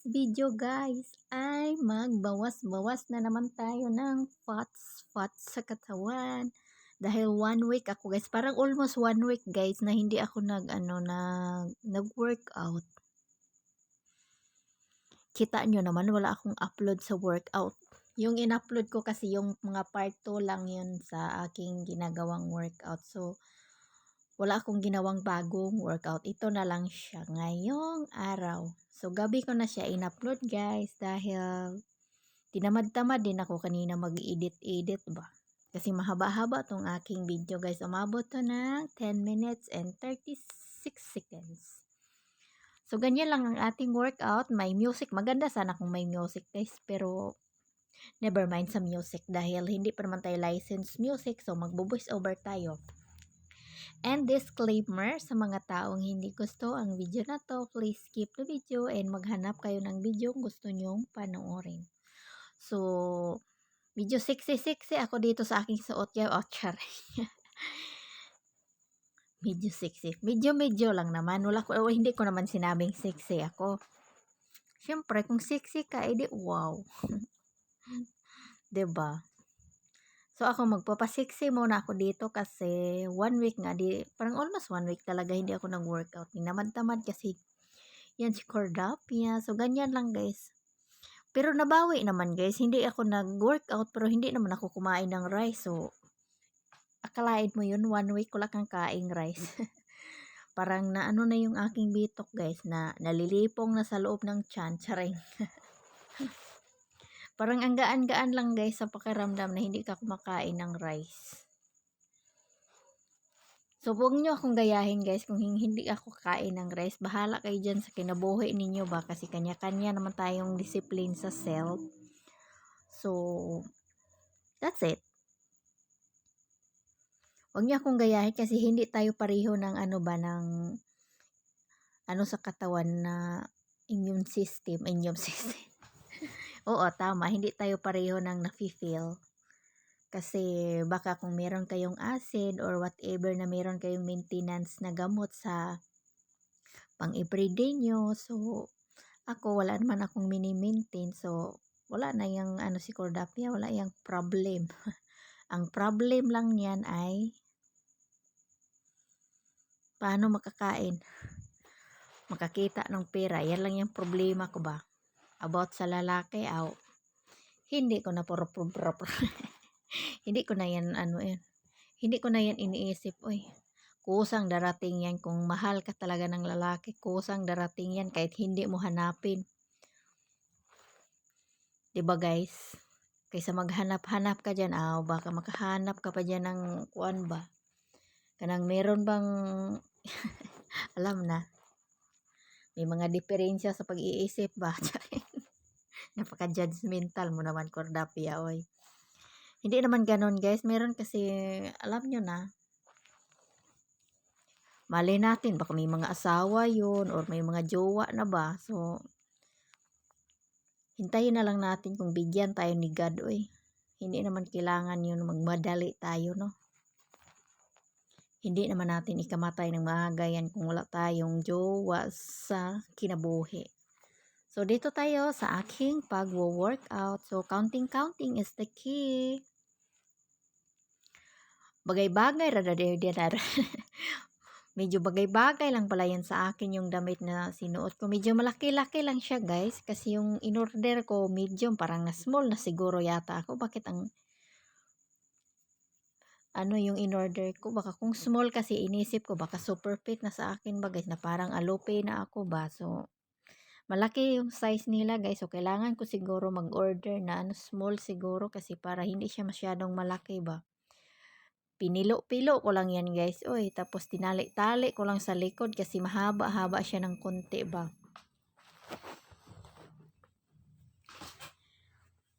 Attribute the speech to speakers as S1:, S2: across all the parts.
S1: video guys ay magbawas-bawas na naman tayo ng fats sa katawan. Dahil 1 week ako guys, parang almost 1 week guys na hindi ako nag-workout. Kita nyo naman wala akong upload sa workout. Yung in-upload ko kasi yung mga part 2 lang yun sa aking ginagawang workout. So, wala akong ginawang bagong workout. Ito na lang siya ngayong araw. So, gabi ko na siya in-upload guys dahil tinamad-tamad din ako kanina mag-edit ba. Kasi mahaba-haba tong aking video guys. Umabot to ng 10 minutes and 36 seconds. So, ganyan lang ang ating workout. May music. Maganda sana kung may music guys. Pero, never mind sa music dahil hindi pa naman tayo licensed music. So, magbo-voice over tayo. And disclaimer sa mga taong hindi gusto ang video na to, please skip the video and maghanap kayo ng video kung gusto nyong panoorin. So, medyo sexy ako dito sa aking suot. Oh, charay. Medyo sexy. Medyo lang naman. Hindi ko naman sinabing sexy ako. Siyempre, kung sexy ka, edi wow. 'Di ba? So, ako magpapasiksi muna ako dito kasi 1 week nga, parang almost 1 week talaga hindi ako nag-workout. Tinamad-tamad kasi yan si Cordapia. So, ganyan lang guys. Pero nabawi naman guys. Hindi ako nag-workout pero hindi naman ako kumain ng rice. So, akalain mo yun, 1 week ko lang kang kaing rice. Parang naano na yung aking bitok guys na nalilipong na sa loob ng tiyan. Charing. Parang ang gaan-gaan lang guys sa pakiramdam na hindi ka kumakain ng rice. So, huwag nyo akong gayahin guys kung hindi ako kain ng rice. Bahala kayo dyan sa kinabuhi ninyo ba kasi kanya-kanya naman tayong discipline sa self. So, that's it. Huwag nyo akong gayahin kasi hindi tayo pareho ng ng sa katawan na immune system. Oo, tama. Hindi tayo pareho ng nafe-feel. Kasi baka kung meron kayong acid or whatever na meron kayong maintenance na gamot sa pang everyday nyo. So, ako wala naman akong mini-maintain. So, wala na yung si Cordapia, wala yung problem. Ang problem lang niyan ay paano makakain. Makakita ng pera. Yan lang yung problema ko ba. About sa lalaki, hindi ko na hindi ko na yan hindi ko na yan iniisip. Kusang darating yan kung mahal ka talaga ng lalaki. Kusang darating yan kahit hindi mo hanapin. 'Di ba guys? Kaysa maghanap-hanap ka dyan, baka makahanap ka pa dyan ng kuan ba? Kanang meron bang alam na. May mga diferensya sa pag-iisip ba? Napaka-judgmental mo naman, Cordapia, oy. Hindi naman ganon, guys. Meron kasi, alam nyo na, malay natin, baka may mga asawa yun or may mga jowa na ba. So, hintayin na lang natin kung bigyan tayo ni God, oy. Hindi naman kailangan yun magmadali tayo, no? Hindi naman natin ikamatay ng maaga yan kung wala tayong jowa sa kinabuhi. So, dito tayo sa aking pag-workout. So, counting is the key. Bagay-bagay, medyo bagay-bagay lang pala yan sa akin yung damit na sinuot ko. Medyo malaki-laki lang siya guys. Kasi yung in-order ko, medium, parang na small na siguro yata ako. Bakit yung in-order ko? Baka kung small kasi inisip ko, baka super fit na sa akin ba guys, na parang alope na ako ba. So, malaki yung size nila guys. So, kailangan ko siguro mag-order na small siguro kasi para hindi siya masyadong malaki ba. Pinilo-pilo ko lang yan guys. Tapos tinali-tali ko lang sa likod kasi mahaba-haba siya ng konti ba.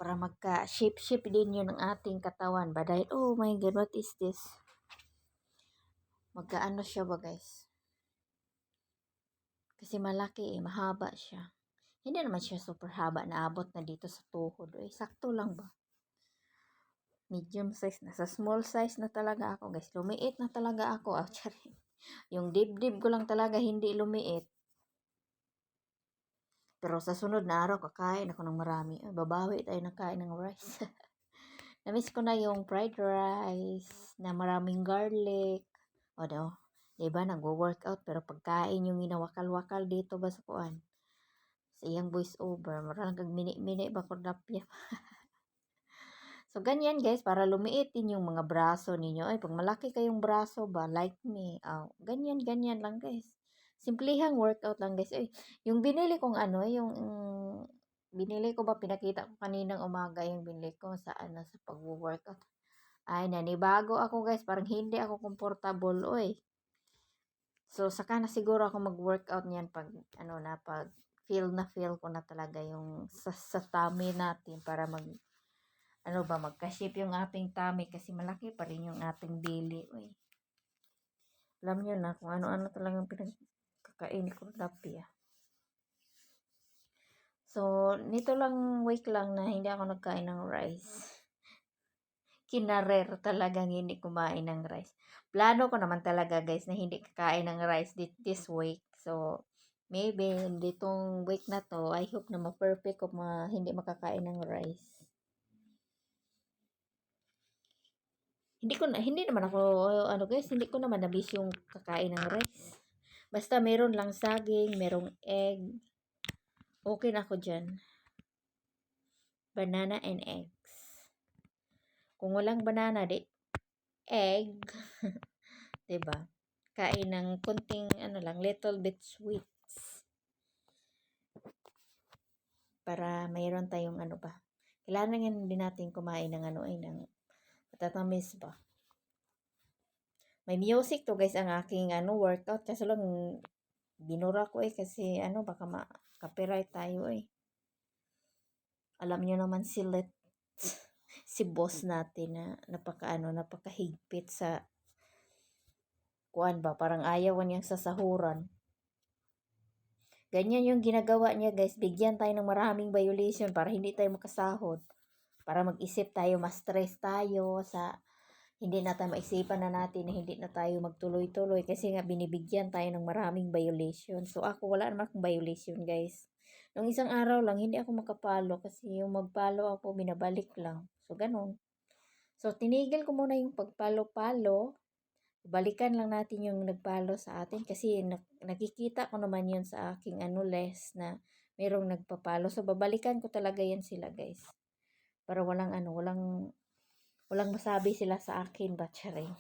S1: Para magka-shape-shape din yun ng ating katawan ba. Dahil, oh my God, what is this? Magkaano siya ba guys? Kasi malaki mahaba siya. Hindi naman siya super haba na abot na dito sa tuhod. Sakto lang ba? Medium size na. Sa small size na talaga ako guys. Lumiit na talaga ako. Yung dibdib ko lang talaga hindi lumiit. Pero sa sunod na araw, kakain ako ng marami. Ay, babawi tayo ng kain ng rice. Namiss ko na yung fried rice na maraming garlic. O daw, diba, nagwo-workout pero pagkain yung inawakal-wakal dito ba sa kuan. Sa iyang voice over, marang kag mini-mini ba ko napya. So, ganyan guys, para lumiit din yung mga braso ninyo. Ay, pag malaki kayong braso ba, like me, ganyan lang guys. Simplihang workout lang guys. Ay, yung binili kong ano, binili ko ba, pinakita ko kaninang umaga yung binili ko sa sa pag-workout. Ay, nanibago ako guys, parang hindi ako comfortable, oy. So, saka na siguro ako mag-workout niyan pag, pag feel ko na talaga yung sa tummy natin para magka-shape yung ating tummy kasi malaki pa rin yung ating belly. Uy. Alam nyo na kung ano-ano talagang pinagkakain ko tapi ah. So, nito lang week lang na hindi ako nagkain ng rice. Kinarer talagang hindi kumain ng rice. Plano ko naman talaga guys na hindi kakain ng rice this week. So, maybe ditong week na to, I hope na ma-perfect ko hindi makakain ng rice. Hindi naman ako guys, hindi ko naman nabis yung kakain ng rice. Basta meron lang saging, merong egg. Okay na ako diyan. Banana and eggs. Kung walang banana, egg. 'Di ba? Kain ng konting little bit sweets. Para mayroon tayong kailangan din natin kumain ng ng matatamis ba. May music to guys ang aking workout kasi lang binura ko kasi baka ma-copyright tayo Alam niyo naman si si boss natin na napakahigpit sa kuan ba, parang ayaw niyang sasahuran. Ganyan yung ginagawa niya guys, bigyan tayo ng maraming violation para hindi tayo makasahod. Para mag-isip tayo, ma-stress tayo sa hindi na tayo maisipan na natin na hindi na tayo magtuloy-tuloy kasi nga binibigyan tayo ng maraming violation. So ako wala naman akong violation guys. Nung isang araw lang hindi ako makapalo kasi yung magpalo ako binabalik lang. So ganun. So tinigil ko muna yung pagpalo-palo. Balikan lang natin yung nagpalo sa atin kasi nakikita ko naman yun sa aking list na merong nagpapalo. So babalikan ko talaga yan sila guys. Para walang masabi sila sa akin ba, charing.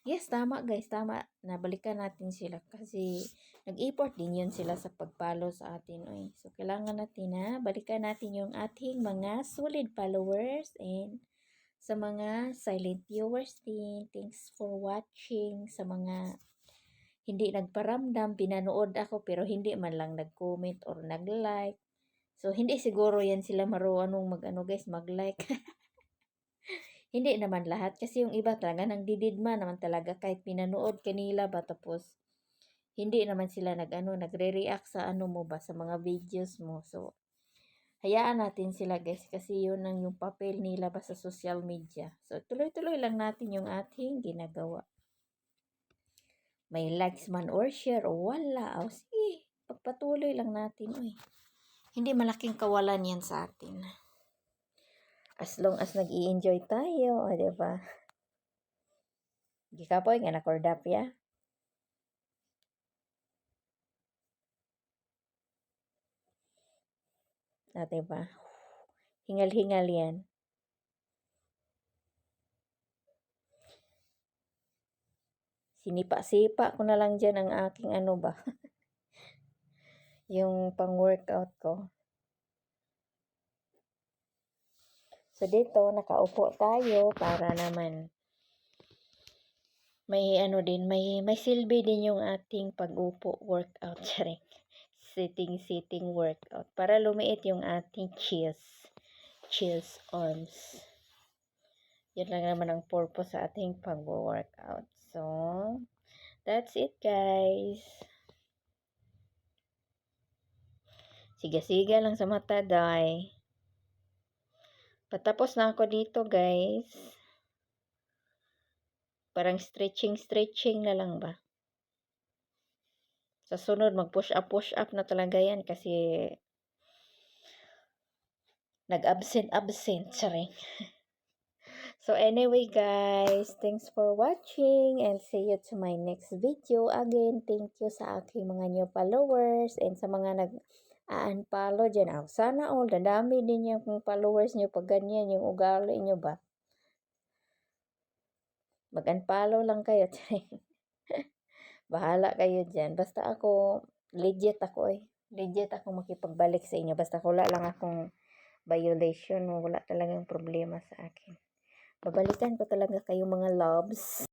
S1: Yes, tama guys, tama. Nabalikan natin sila kasi nag-effort din yun sila sa pagpalo sa atin. So, kailangan natin na balikan natin yung ating mga solid followers and sa mga silent viewers din. Thanks for watching. Sa mga hindi nagparamdam, pinanood ako pero hindi man lang nag-comment or nag-like. So, hindi siguro yan sila marunong guys, mag-like. Hindi naman lahat kasi yung iba talaga nagdididma naman talaga kahit pinanood kanila ba tapos hindi naman sila nagre-react sa mo ba sa mga videos mo. So hayaan natin sila guys kasi yun ang yung papel nila ba sa social media. So tuloy-tuloy lang natin yung ating ginagawa. May likes man or share o wala. O sige, pagpatuloy lang natin. Hindi malaking kawalan yan sa atin. As long as nag-i-enjoy tayo, diba? Di ka po, nga nakordap ya. Diba? Hingal-hingal yan. Sinipa-sipa ko na lang dyan ang aking ba. Yung pang-workout ko. So, dito, nakaupo tayo para naman may may silbi din yung ating pag-upo workout. Charing. Sitting workout. Para lumiit yung ating chest arms. Yun lang naman ang purpose sa ating pag-workout. So, that's it guys. Siga-siga lang sa mata, day. Patapos na ako dito, guys. Parang stretching na lang ba? Sa sunod, push up na talaga yan kasi nag-absent-absent, charing. So anyway guys, thanks for watching and see you to my next video. Again, thank you sa aking mga new followers and sa mga nag-unfollow dyan. Oh, sana all, dadami din yung followers nyo pag ganyan yung ugali nyo ba. Mag-unfollow lang kayo. Bahala kayo dyan. Basta ako, legit ako eh. Legit ako makipagbalik sa inyo. Basta wala lang akong violation. Wala talagang problema sa akin. Babalikan ko talaga kayo mga loves.